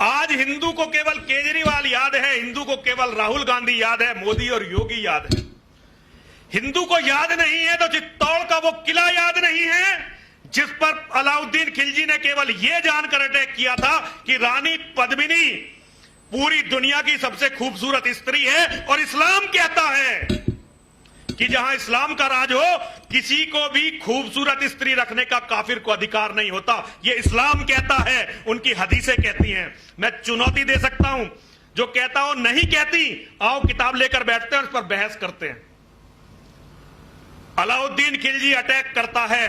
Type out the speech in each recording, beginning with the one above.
आज हिंदू को केवल केजरीवाल याद है, हिंदू को केवल राहुल गांधी याद है, मोदी और योगी याद है। हिंदू को याद नहीं है तो चित्तौड़ का वो किला याद नहीं है जिस पर अलाउद्दीन खिलजी ने केवल यह जानकर अटैक किया था कि रानी पद्मिनी पूरी दुनिया की सबसे खूबसूरत स्त्री है और इस्लाम कहता है कि जहां इस्लाम का राज हो किसी को भी खूबसूरत स्त्री रखने का काफिर को अधिकार नहीं होता। यह इस्लाम कहता है, उनकी हदीसें कहती हैं। मैं चुनौती दे सकता हूं, जो कहता हो नहीं कहती, आओ किताब लेकर बैठते हैं और उस पर बहस करते हैं। अलाउद्दीन खिलजी अटैक करता है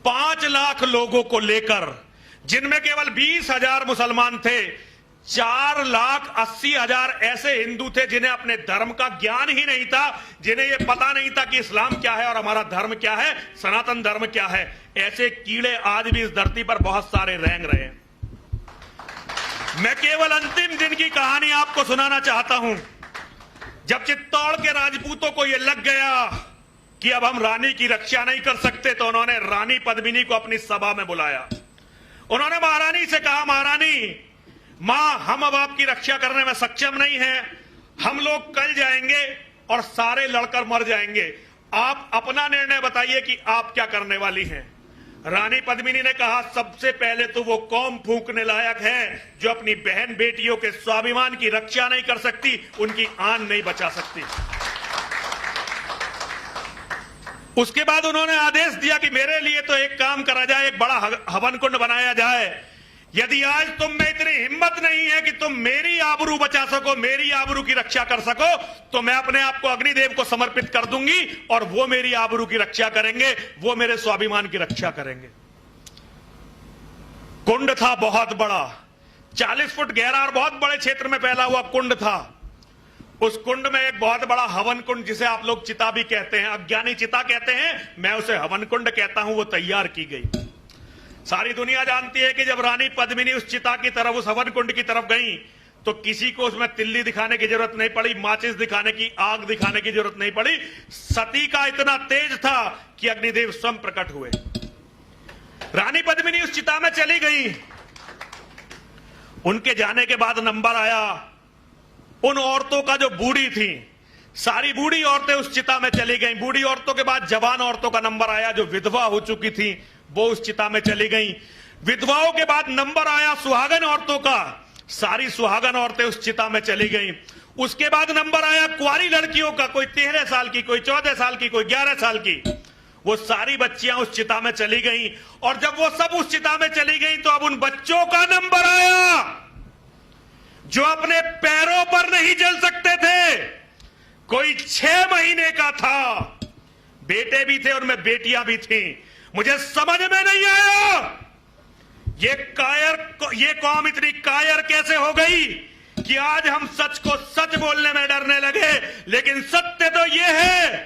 5 लाख लोगों को लेकर, जिनमें केवल 20,000 मुसलमान थे। 4,80,000 ऐसे हिंदू थे जिन्हें अपने धर्म का ज्ञान ही नहीं था, जिन्हें यह पता नहीं था कि इस्लाम क्या है और हमारा धर्म क्या है, सनातन धर्म क्या है। ऐसे कीड़े आज भी इस धरती पर बहुत सारे रेंग रहे हैं। मैं केवल अंतिम दिन की कहानी आपको सुनाना चाहता हूं। जब चित्तौड़ के राजपूतों को यह लग गया कि अब हम रानी की रक्षा नहीं कर सकते, तो उन्होंने रानी पद्मिनी को अपनी सभा में बुलाया। उन्होंने महारानी से कहा, महारानी मां, हम अब आपकी रक्षा करने में सक्षम नहीं हैं, हम लोग कल जाएंगे और सारे लड़कर मर जाएंगे, आप अपना निर्णय बताइए कि आप क्या करने वाली हैं। रानी पद्मिनी ने कहा, सबसे पहले तो वो कौम फूंकने लायक है जो अपनी बहन बेटियों के स्वाभिमान की रक्षा नहीं कर सकती, उनकी आन नहीं बचा सकती। उसके बाद उन्होंने आदेश दिया कि मेरे लिए तो एक काम करा जाए, एक बड़ा हवन कुंड बनाया जाए। यदि आज तुम में इतनी हिम्मत नहीं है कि तुम मेरी आबरू बचा सको, मेरी आबरू की रक्षा कर सको, तो मैं अपने आप को अग्निदेव को समर्पित कर दूंगी और वो मेरी आबरू की रक्षा करेंगे, वो मेरे स्वाभिमान की रक्षा करेंगे। कुंड था बहुत बड़ा, 40 फुट गहरा और बहुत बड़े क्षेत्र में फैला हुआ कुंड था। उस कुंड में एक बहुत बड़ा हवन कुंड, जिसे आप लोग चिता भी कहते हैं, अज्ञानी चिता कहते हैं, मैं उसे हवन कुंड कहता हूं, वो तैयार की गई। सारी दुनिया जानती है कि जब रानी पद्मिनी उस चिता की तरफ, उस हवन कुंड की तरफ गई, तो किसी को उसमें तिल्ली दिखाने की जरूरत नहीं पड़ी, माचिस दिखाने की, आग दिखाने की जरूरत नहीं पड़ी। सती का इतना तेज था कि अग्निदेव स्वयं प्रकट हुए। रानी पद्मिनी उस चिता में चली गई। उनके जाने के बाद नंबर आया उन औरतों का जो बूढ़ी थी। सारी बूढ़ी औरतें उस चिता में चली गईं। बूढ़ी औरतों के बाद जवान औरतों का नंबर आया, जो विधवा हो चुकी थी, वो उस चिता में चली गईं। विधवाओं के बाद नंबर आया सुहागन औरतों का। सारी सुहागन औरतें उस चिता में चली गईं। उसके बाद नंबर आया कुंवारी लड़कियों का, कोई 13 साल की, कोई 14 साल की, कोई 11 साल की। वो सारी बच्चियां उस चिता में चली गईं। और जब वो सब उस चिता में चली गईं, तो अब उन बच्चों का नंबर आया जो अपने पैरों पर नहीं चल सकते थे। कोई 6 महीने का था, बेटे भी थे, उनमें बेटियां भी थीं। मुझे समझ में नहीं आया ये कौम इतनी कायर कैसे हो गई कि आज हम सच को सच बोलने में डरने लगे। लेकिन सत्य तो ये है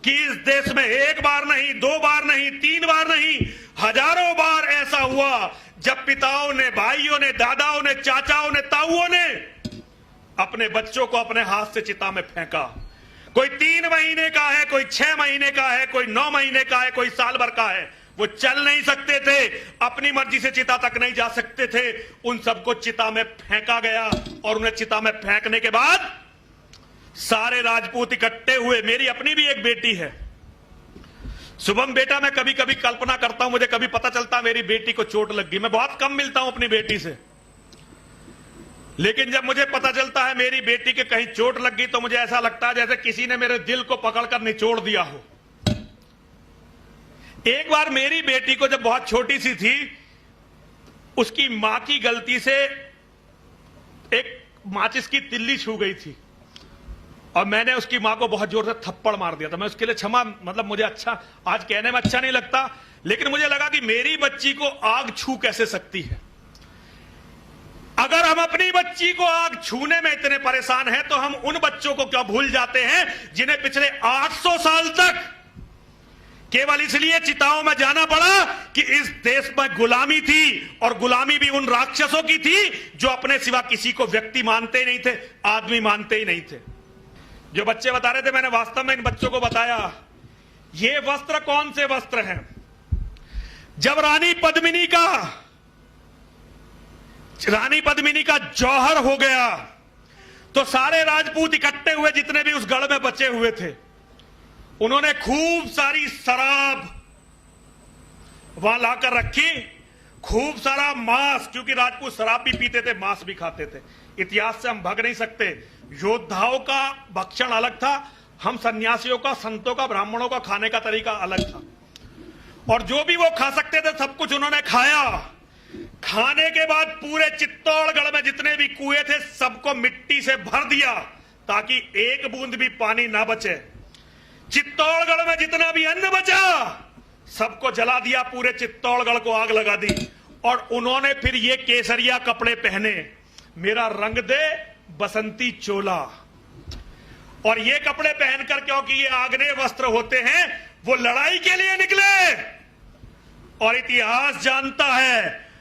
कि इस देश में एक बार नहीं, 2 बार नहीं, 3 बार नहीं, हजारों बार ऐसा हुआ जब पिताओं ने, भाइयों ने, दादाओं ने, चाचाओं ने, ताऊओं ने अपने बच्चों को अपने हाथ से चिता में फेंका। कोई 3 महीने का है, कोई 6 महीने का है, कोई 9 महीने का है, कोई साल भर का है। वो चल नहीं सकते थे, अपनी मर्जी से चिता तक नहीं जा सकते थे। उन सबको चिता में फेंका गया और उन्हें चिता में फेंकने के बाद सारे राजपूत इकट्ठे हुए। मेरी अपनी भी एक बेटी है, शुभम बेटा। मैं कभी कभी कल्पना करता हूं, मुझे कभी पता चलता मेरी बेटी को चोट लग गई। मैं बहुत कम मिलता हूं अपनी बेटी से, लेकिन जब मुझे पता चलता है मेरी बेटी के कहीं चोट लग गई, तो मुझे ऐसा लगता है जैसे किसी ने मेरे दिल को पकड़कर निचोड़ दिया हो। एक बार मेरी बेटी को जब बहुत छोटी सी थी, उसकी मां की गलती से एक माचिस की तिल्ली छू गई थी और मैंने उसकी मां को बहुत जोर से थप्पड़ मार दिया था। मैं उसके लिए क्षमा, मतलब मुझे अच्छा, आज कहने में अच्छा नहीं लगता, लेकिन मुझे लगा कि मेरी बच्ची को आग छू कैसे सकती है। अगर हम अपनी बच्ची को आग छूने में इतने परेशान हैं, तो हम उन बच्चों को क्या भूल जाते हैं जिन्हें पिछले 800 साल तक केवल इसलिए चिताओं में जाना पड़ा कि इस देश में गुलामी थी, और गुलामी भी उन राक्षसों की थी जो अपने सिवा किसी को व्यक्ति मानते ही नहीं थे, आदमी मानते ही नहीं थे। जो बच्चे बता रहे थे, मैंने वास्तव में इन बच्चों को बताया ये वस्त्र कौन से वस्त्र हैं। जब रानी पद्मिनी का रानी पद्मिनी का जौहर हो गया तो सारे राजपूत इकट्ठे हुए, जितने भी उस गढ़ में बचे हुए थे। उन्होंने खूब सारी शराब वहां लाकर रखी, खूब सारा मांस, क्योंकि राजपूत शराब भी पीते थे, मांस भी खाते थे। इतिहास से हम भाग नहीं सकते। योद्धाओं का भक्षण अलग था, हम सन्यासियों का, संतों का, ब्राह्मणों का खाने का तरीका अलग था। और जो भी वो खा सकते थे सब कुछ उन्होंने खाया। खाने के बाद पूरे चित्तौड़गढ़ में जितने भी कुएं थे सबको मिट्टी से भर दिया ताकि एक बूंद भी पानी ना बचे। चित्तौड़गढ़ में जितना भी अन्न बचा सबको जला दिया, पूरे चित्तौड़गढ़ को आग लगा दी। और उन्होंने फिर ये केसरिया कपड़े पहने, मेरा रंग दे बसंती चोला। और ये कपड़े पहनकर, क्योंकि ये आग्नेय वस्त्र होते हैं, वो लड़ाई के लिए निकले। और इतिहास जानता है